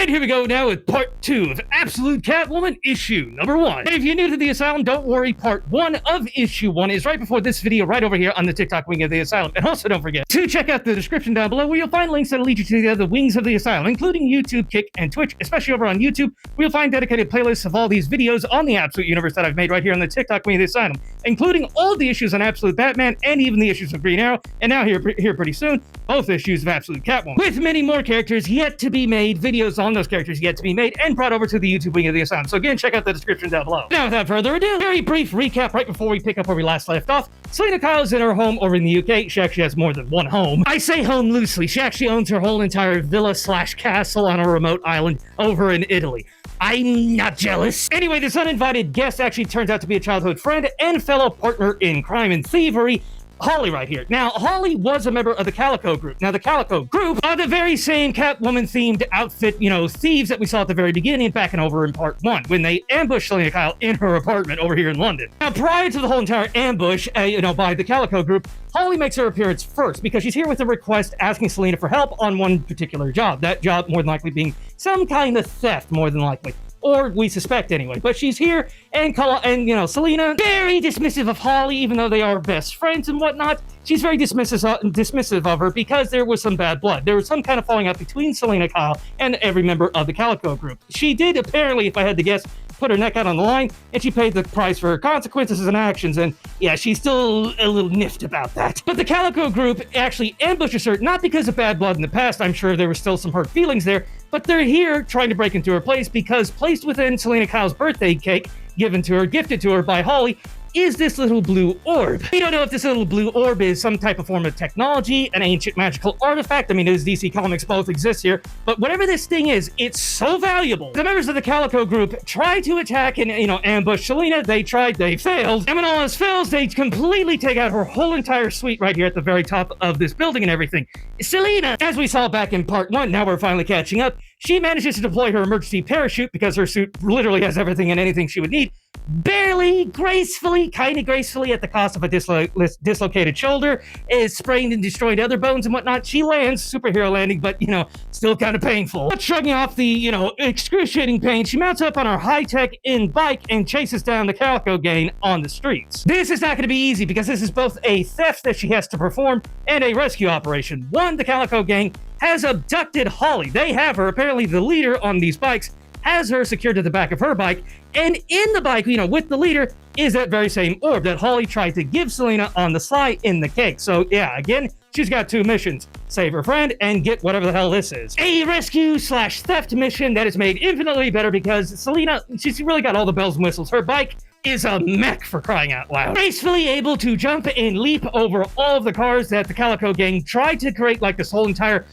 And here we go now with part 2 of Absolute Catwoman issue number 1. And if you're new to the Asylum, don't worry, part 1 of issue 1 is right before this video right over here on the TikTok wing of the Asylum. And also don't forget to check out the description down below where you'll find links that'll lead you to the other wings of the Asylum, including YouTube, Kick, and Twitch. Especially over on YouTube, where you'll find dedicated playlists of all these videos on the Absolute Universe that I've made right here on the TikTok wing of the Asylum, including all the issues on Absolute Batman and even the issues of Green Arrow, and now here pretty soon, both issues of Absolute Catwoman. With many more characters yet to be made, videos on those characters yet to be made, and brought over to the YouTube wing of the Asylum. So again, check out the description down below. Now, without further ado, very brief recap right before we pick up where we last left off. Selena Kyle's in her home over in the UK. She actually has more than one home. I say home loosely. She actually owns her whole entire villa/castle on a remote island over in Italy. I'm not jealous. Anyway, this uninvited guest actually turns out to be a childhood friend and fellow partner in crime and thievery, Holly right here. Now, Holly was a member of the Calico Group. Now, the Calico Group are the very same Catwoman-themed outfit, thieves that we saw at the very beginning back and over in part 1, when they ambushed Selena Kyle in her apartment over here in London. Now, prior to the whole entire ambush, by the Calico Group, Holly makes her appearance first because she's here with a request asking Selena for help on one particular job. That job more than likely being some kind of theft, more than likely. Or we suspect anyway. But she's here, and Selena, very dismissive of Holly, even though they are best friends and whatnot. She's very dismissive of her because there was some bad blood. There was some kind of falling out between Selena Kyle and every member of the Calico Group. She did apparently, if I had to guess, put her neck out on the line, and she paid the price for her consequences and actions, and yeah, she's still a little niffed about that. But the Calico Group actually ambushes her, not because of bad blood in the past. I'm sure there were still some hurt feelings there, but they're here trying to break into her place because placed within Selena Kyle's birthday cake, gifted to her by Holly, is this little blue orb. We don't know if this little blue orb is some type of form of technology, an ancient magical artifact. I mean, those DC Comics both exist here, but whatever this thing is, it's so valuable. The members of the Calico Group tried to attack and, ambush Selena. They tried, they failed. And when all else fails, they completely take out her whole entire suite right here at the very top of this building and everything. Selena, as we saw back in part 1, now we're finally catching up, she manages to deploy her emergency parachute because her suit literally has everything and anything she would need. Barely, kind of gracefully at the cost of a dislocated shoulder, is sprained and destroyed other bones and whatnot. She lands, superhero landing, but, still kind of painful. But shrugging off the, excruciating pain, she mounts up on her high-tech bike and chases down the Calico gang on the streets. This is not going to be easy because this is both a theft that she has to perform and a rescue operation. One, the Calico gang has abducted Holly. They have her, apparently the leader on these bikes, has her secured to the back of her bike, and in the bike, with the leader, is that very same orb that Holly tried to give Selena on the sly in the cake. So yeah, again, she's got 2 missions. Save her friend and get whatever the hell this is. A rescue/theft mission that is made infinitely better because Selena, she's really got all the bells and whistles. Her bike is a mech, for crying out loud. Gracefully able to jump and leap over all of the cars that the Calico gang tried to create like this whole entire,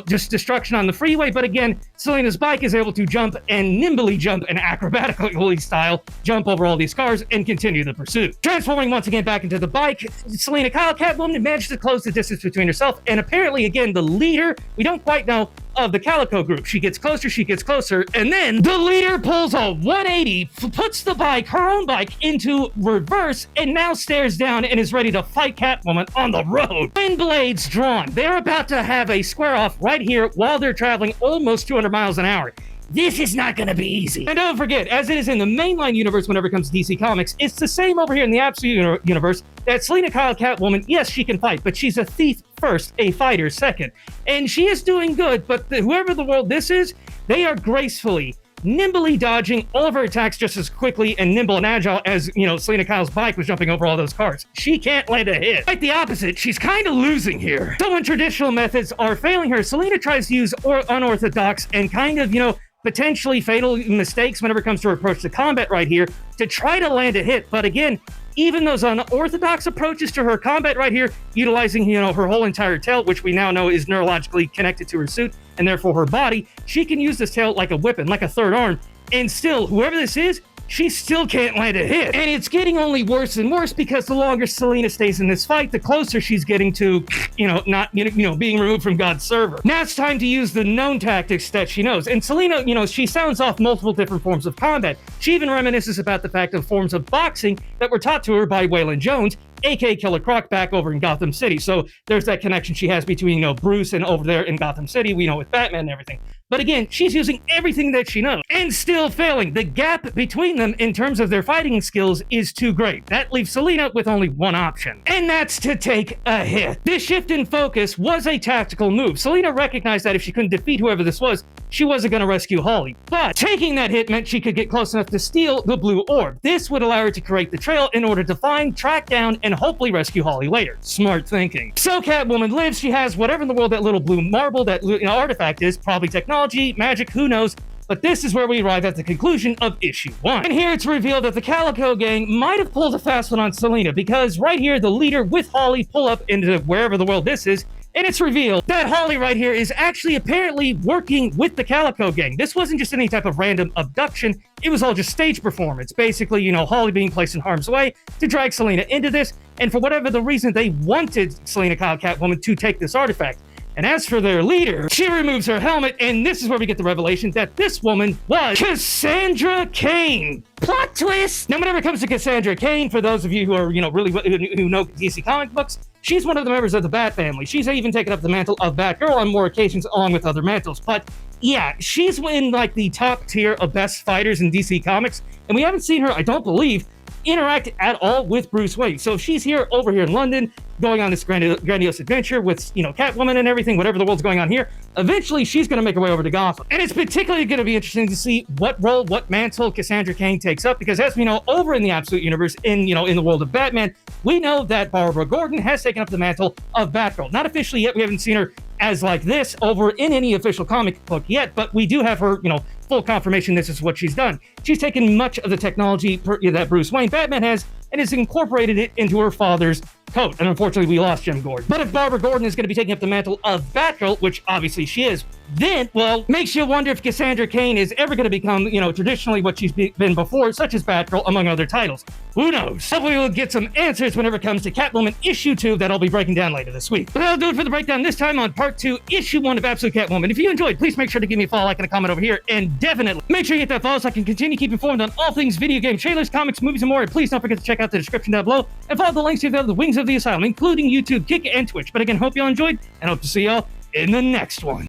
just destruction on the freeway. But again, Selena's bike is able to jump and nimbly jump and acrobatically style jump over all these cars and continue the pursuit. Transforming once again back into the bike, Selena Kyle, Catwoman, manages to close the distance between herself and apparently, again, the leader, we don't quite know, of the Calico Group. She gets closer, and then the leader pulls a 180, puts the bike, her own bike, into reverse, and now stares down and is ready to fight Catwoman on the road. Twin blades drawn. They're about to have a square off right here while they're traveling almost 200 miles an hour. This is not going to be easy. And don't forget, as it is in the mainline universe whenever it comes to DC Comics, it's the same over here in the Absolute Universe that Selena Kyle Catwoman, yes, she can fight, but she's a thief first, a fighter second. And she is doing good, but whoever the world this is, they are gracefully, nimbly dodging all of her attacks just as quickly and nimble and agile as, Selena Kyle's bike was jumping over all those cars. She can't land a hit. Quite the opposite, she's kind of losing here. So when traditional methods are failing her, Selena tries to use unorthodox and kind of, potentially fatal mistakes whenever it comes to her approach to combat right here to try to land a hit. But again, even those unorthodox approaches to her combat right here, utilizing, her whole entire tail, which we now know is neurologically connected to her suit and therefore her body, she can use this tail like a weapon, like a third arm, and still, whoever this is, she still can't land a hit. And it's getting only worse and worse because the longer Selena stays in this fight, the closer she's getting to, not, being removed from God's server. Now it's time to use the known tactics that she knows. And Selena, she sounds off multiple different forms of combat. She even reminisces about the fact of forms of boxing that were taught to her by Waylon Jones, aka Killer Croc, back over in Gotham City. So there's that connection she has between, Bruce and over there in Gotham City, we know with Batman and everything. But again, she's using everything that she knows and still failing. The gap between them in terms of their fighting skills is too great. That leaves Selena with only one option, and that's to take a hit. This shift in focus was a tactical move. Selena recognized that if she couldn't defeat whoever this was, she wasn't going to rescue Holly. But taking that hit meant she could get close enough to steal the blue orb. This would allow her to create the trail in order to find, track down, and hopefully rescue Holly later. Smart thinking. So Catwoman lives. She has whatever in the world that little blue marble, that artifact is, probably technology, magic, who knows. But this is where we arrive at the conclusion of issue 1. And here it's revealed that the Calico Gang might have pulled a fast one on Selena, because right here the leader with Holly pull up into wherever the world this is, and it's revealed that Holly right here is actually apparently working with the Calico Gang. This wasn't just any type of random abduction. It was all just stage performance. Basically, Holly being placed in harm's way to drag Selena into this, and for whatever the reason, they wanted Selena Kyle Catwoman to take this artifact. And as for their leader, she removes her helmet, and this is where we get the revelation that this woman was Cassandra Cain. Plot twist! Now, whenever it comes to Cassandra Cain, for those of you who are, really who know DC comic books, she's one of the members of the Bat family. She's even taken up the mantle of Batgirl on more occasions, along with other mantles. But yeah, she's in like the top tier of best fighters in DC Comics, and we haven't seen her, I don't believe, interact at all with Bruce Wayne. So if she's over here in London, going on this grandiose adventure with, Catwoman and everything, whatever the world's going on here, eventually she's going to make her way over to Gotham. And it's particularly going to be interesting to see what role, what mantle Cassandra Cain takes up, because as we know, over in the Absolute Universe, in the world of Batman, we know that Barbara Gordon has taken up the mantle of Batgirl. Not officially yet, we haven't seen her as like this over in any official comic book yet, but we do have her, full confirmation this is what she's done. She's taken much of the technology that Bruce Wayne Batman has and has incorporated it into her father's coat. And unfortunately, we lost Jim Gordon. But if Barbara Gordon is going to be taking up the mantle of Batgirl, which obviously she is, then, well, makes you wonder if Cassandra Cain is ever going to become, traditionally what she's been before, such as Batgirl, among other titles. Who knows? Hopefully we'll get some answers whenever it comes to Catwoman issue 2 that I'll be breaking down later this week. But that'll do it for the breakdown this time on part 2, issue 1 of Absolute Catwoman. If you enjoyed, please make sure to give me a follow, like, and a comment over here, and definitely make sure you hit that follow so I can continue to keep informed on all things video game trailers, comics, movies, and more. And please don't forget to check out the description down below and follow the links to the Wings of the Asylum, including YouTube, Kick, and Twitch. But again, hope y'all enjoyed, and hope to see y'all in the next one.